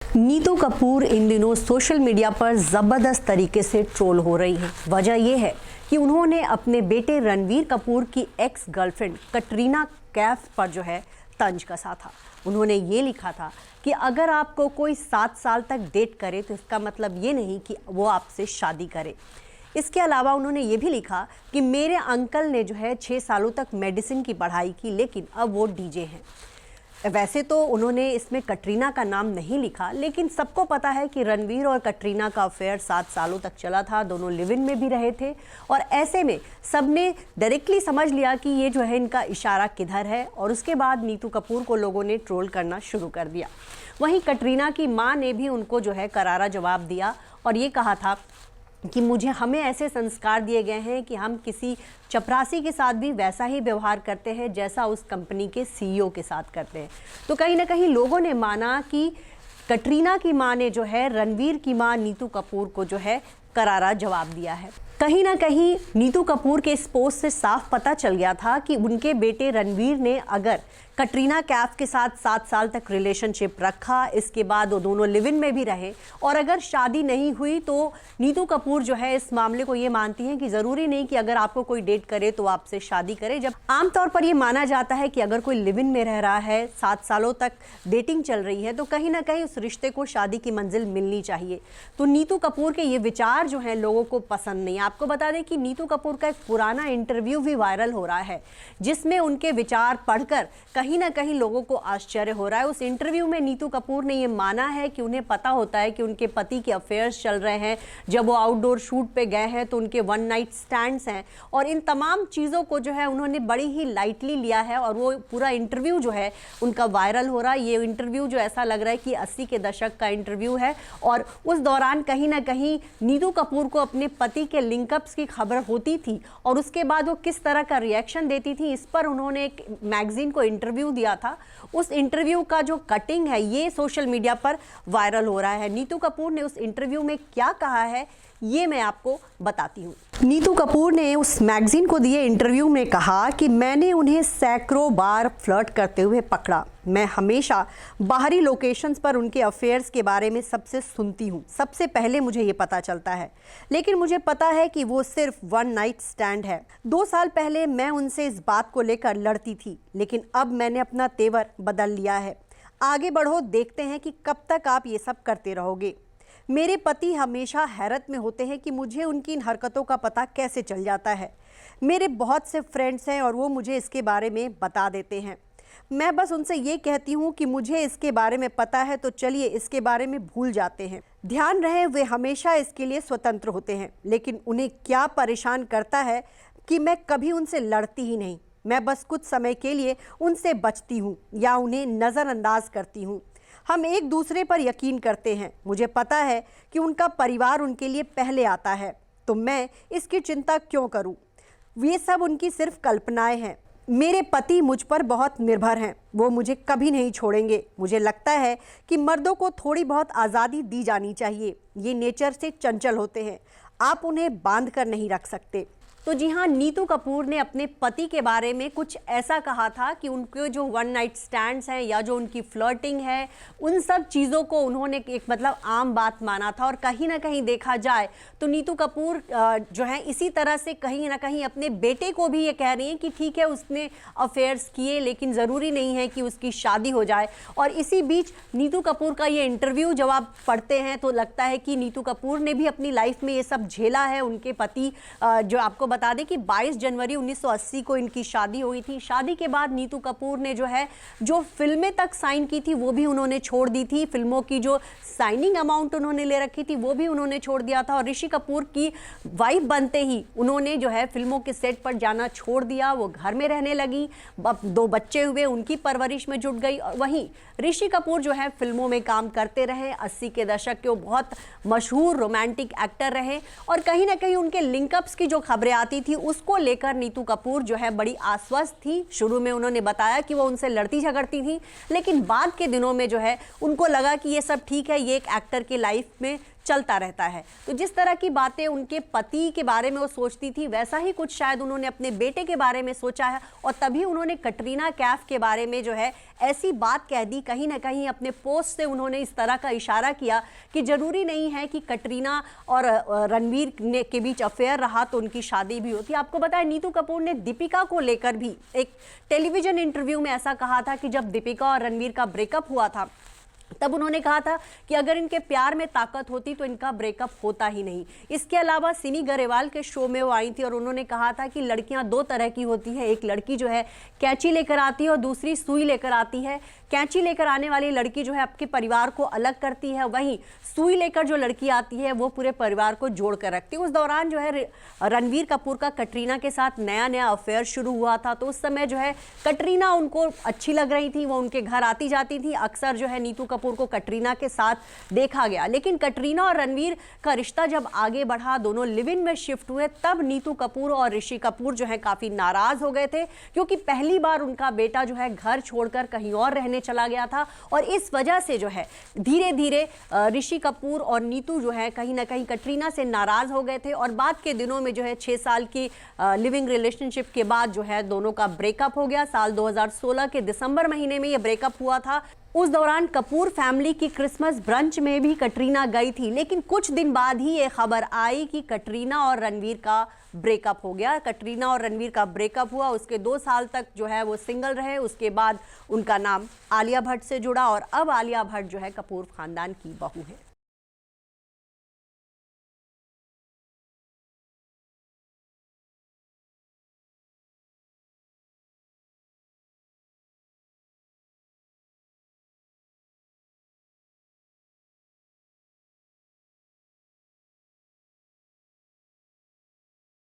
नीतू कपूर इन दिनों social media पर ज़बरदस्त तरीके से ट्रोल हो रही हैं। वजह यह है कि उन्होंने अपने बेटे रणवीर कपूर की एक्स गर्लफ्रेंड कटरीना कैफ पर जो है तंज कसा था। उन्होंने ये लिखा था कि अगर आपको कोई 7 साल तक डेट करे तो इसका मतलब ये नहीं कि वो आपसे शादी करे। इसके अलावा उन्होंने ये भी लिखा कि मेरे अंकल ने जो है 6 सालों तक मेडिसिन की पढ़ाई की, लेकिन अब वो डीजे हैं। वैसे तो उन्होंने इसमें कटरीना का नाम नहीं लिखा, लेकिन सबको पता है कि रणवीर और कटरीना का अफेयर 7 सालों तक चला था। दोनों लिव इन में भी रहे थे और ऐसे में सबने डायरेक्टली समझ लिया कि ये जो है इनका इशारा किधर है, और उसके बाद नीतू कपूर को लोगों ने ट्रोल करना शुरू कर दिया। वहीं कटरीना की मां ने भी उनको जो है करारा जवाब दिया और ये कहा था कि हमें ऐसे संस्कार दिए गए हैं कि हम किसी चपरासी के साथ भी वैसा ही व्यवहार करते हैं जैसा उस कंपनी के सीईओ के साथ करते हैं। तो कहीं ना कहीं लोगों ने माना कि कटरीना की मां ने जो है रणवीर की मां नीतू कपूर को जो है करारा जवाब दिया है। कहीं ना कहीं नीतू कपूर के इस पोस्ट से साफ पता चल गया था कि उनके बेटे रणवीर ने अगर कटरीना कैफ के साथ 7 साल तक रिलेशनशिप रखा, इसके बाद वो दोनों लिव इन में भी रहे और अगर शादी नहीं हुई, तो नीतू कपूर जो है इस मामले को ये मानती हैं कि ज़रूरी नहीं कि अगर आपको कोई डेट करे तो आपसे शादी करे। जब आमतौर पर ये माना जाता है कि अगर कोई लिव इन में रह रहा है, 7 सालों तक डेटिंग चल रही है, तो कहीं ना कहीं उस रिश्ते को शादी की मंजिल मिलनी चाहिए। तो नीतू कपूर के ये विचार जो हैं लोगों को पसंद नहीं। आपको बता दें कि नीतू कपूर का एक पुराना इंटरव्यू भी वायरल हो रहा है, जिसमें उनके विचार पढ़कर कहीं ना कहीं लोगों को आश्चर्य हो रहा है। उस इंटरव्यू में नीतू कपूर ने ये माना है कि उन्हें पता होता है कि उनके पति के अफेयर्स चल रहे हैं। जब वो आउटडोर शूट पे गए हैं तो उनके 1 नाइट स्टैंड्स हैं, और इन तमाम चीज़ों को जो है उन्होंने बड़ी ही लाइटली लिया है और वो पूरा इंटरव्यू जो है उनका वायरल हो रहा है। ये इंटरव्यू जो ऐसा लग रहा है कि 80 के दशक का इंटरव्यू है, और उस दौरान कहीं ना कहीं नीतू कपूर को अपने पति के लिंकअप्स की खबर होती थी और उसके बाद वो किस तरह का रिएक्शन देती थी, इस पर उन्होंने एक मैगजीन को इंटरव्यू दिया था। उस इंटरव्यू का जो कटिंग है ये सोशल मीडिया पर वायरल हो रहा है। नीतू कपूर ने उस इंटरव्यू में क्या कहा है ये मैं आपको बताती हूँ। नीतू कपूर ने उस मैगजीन को दिए इंटरव्यू में कहा कि मैंने उन्हें सैकड़ों बार फ्लर्ट करते हुए पकड़ा। मैं हमेशा बाहरी लोकेशंस पर उनके अफेयर्स के बारे में सबसे सुनती हूँ। सबसे पहले मुझे ये पता चलता है, लेकिन मुझे पता है कि वो सिर्फ 1 नाइट स्टैंड है। 2 साल पहले मैं उनसे इस बात को लेकर लड़ती थी, लेकिन अब मैंने अपना तेवर बदल लिया है। आगे बढ़ो, देखते हैं कि कब तक आप ये सब करते रहोगे। मेरे पति हमेशा हैरत में होते हैं कि मुझे उनकी इन हरकतों का पता कैसे चल जाता है। मेरे बहुत से फ्रेंड्स हैं और वो मुझे इसके बारे में बता देते हैं। मैं बस उनसे ये कहती हूँ कि मुझे इसके बारे में पता है, तो चलिए इसके बारे में भूल जाते हैं। ध्यान रहे, वे हमेशा इसके लिए स्वतंत्र होते हैं, लेकिन उन्हें क्या परेशान करता है कि मैं कभी उनसे लड़ती ही नहीं। मैं बस कुछ समय के लिए उनसे बचती हूँ या उन्हें नज़रअंदाज करती हूँ। हम एक दूसरे पर यकीन करते हैं। मुझे पता है कि उनका परिवार उनके लिए पहले आता है, तो मैं इसकी चिंता क्यों करूं? ये सब उनकी सिर्फ कल्पनाएं हैं। मेरे पति मुझ पर बहुत निर्भर हैं, वो मुझे कभी नहीं छोड़ेंगे। मुझे लगता है कि मर्दों को थोड़ी बहुत आज़ादी दी जानी चाहिए। ये नेचर से चंचल होते हैं, आप उन्हें बांध कर नहीं रख सकते। तो जी हाँ, नीतू कपूर ने अपने पति के बारे में कुछ ऐसा कहा था कि उनके जो 1 नाइट स्टैंड्स हैं या जो उनकी फ्लर्टिंग है, उन सब चीज़ों को उन्होंने एक मतलब आम बात माना था। और कहीं ना कहीं देखा जाए तो नीतू कपूर जो है इसी तरह से कहीं ना कहीं अपने बेटे को भी ये कह रही हैं कि ठीक है उसने अफेयर्स किए, लेकिन ज़रूरी नहीं है कि उसकी शादी हो जाए। और इसी बीच नीतू कपूर का ये इंटरव्यू जब आप पढ़ते हैं तो लगता है कि नीतू कपूर ने भी अपनी लाइफ में ये सब झेला है। उनके पति जो आपको बता दें कि 22 जनवरी 1980 को इनकी शादी हुई थी। शादी के बाद नीतू कपूर ने जो फिल्में तक साइन की थी वो भी उन्होंने छोड़ दी थी। फिल्मों की जो साइनिंग अमाउंट उन्होंने ले रखी थी वो भी उन्होंने छोड़ दिया था। और ऋषि कपूर की वाइफ बनते ही उन्होंने जो है फिल्मों के सेट पर जाना छोड़ दिया। वो घर में रहने लगी, 2 बच्चे हुए, उनकी परवरिश में जुट गई। और वहीं ऋषि कपूर जो है फिल्मों में काम करते रहे। 80 के दशक के वो बहुत मशहूर रोमांटिक एक्टर रहे। और कहीं ना कहीं उनके लिंकअप्स की जो खबरें आती थी उसको लेकर नीतू कपूर जो है बड़ी आश्वस्त थी। शुरू में उन्होंने बताया कि वो उनसे लड़ती झगड़ती थी, लेकिन बाद के दिनों में जो है उनको लगा कि ये सब ठीक है, ये एक एक्टर की लाइफ में चलता रहता है। तो जिस तरह की बातें उनके पति के बारे में वो सोचती थी, वैसा ही कुछ शायद उन्होंने अपने बेटे के बारे में सोचा है और तभी उन्होंने कटरीना कैफ के बारे में जो है ऐसी बात कह दी। कहीं ना कहीं अपने पोस्ट से उन्होंने इस तरह का इशारा किया कि जरूरी नहीं है कि कटरीना और रणवीर के बीच अफेयर रहा तो उनकी शादी भी होती। आपको बताएं, नीतू कपूर ने दीपिका को लेकर भी एक टेलीविजन इंटरव्यू में ऐसा कहा था कि जब दीपिका और रणवीर का ब्रेकअप हुआ था तब उन्होंने कहा था कि अगर इनके प्यार में ताकत होती तो इनका ब्रेकअप होता ही नहीं। इसके अलावा सिमी गरेवाल के शो में वो आई थी और उन्होंने कहा था कि लड़कियां दो तरह की होती है, एक लड़की जो है कैंची लेकर आती है और दूसरी सुई लेकर आती है। कैंची लेकर आने वाली लड़की जो है आपके परिवार को अलग करती है, वहीं सुई लेकर जो लड़की आती है वो पूरे परिवार को जोड़ कर रखती है। उस दौरान जो है रणवीर कपूर का कटरीना के साथ नया अफेयर शुरू हुआ था, तो उस समय जो है कटरीना उनको अच्छी लग रही थी, वो उनके घर आती जाती थी। अक्सर जो है नीतू कपूर को कटरीना के साथ देखा गया, लेकिन कटरीना और रणवीर का रिश्ता जब आगे बढ़ा, दोनों लिव इन में शिफ्ट हुए, तब नीतू कपूर और ऋषि कपूर जो है काफी नाराज हो गए थे, क्योंकि पहली बार उनका बेटा जो है घर छोड़कर कहीं और रहने चला गया था। और इस वजह से जो है धीरे धीरे ऋषि कपूर और नीतू जो है कहीं ना कहीं कटरीना से नाराज हो गए थे और बाद के दिनों में जो है 6 साल की लिविंग रिलेशनशिप के बाद जो है दोनों का ब्रेकअप हो गया। साल 2016 के दिसंबर महीने में यह ब्रेकअप हुआ था। उस दौरान कपूर फैमिली की क्रिसमस ब्रंच में भी कटरीना गई थी, लेकिन कुछ दिन बाद ही ये खबर आई कि कटरीना और रणवीर का ब्रेकअप हो गया। कटरीना और रणवीर का ब्रेकअप हुआ, उसके 2 साल तक जो है वो सिंगल रहे। उसके बाद उनका नाम आलिया भट्ट से जुड़ा और अब आलिया भट्ट जो है कपूर खानदान की बहू है।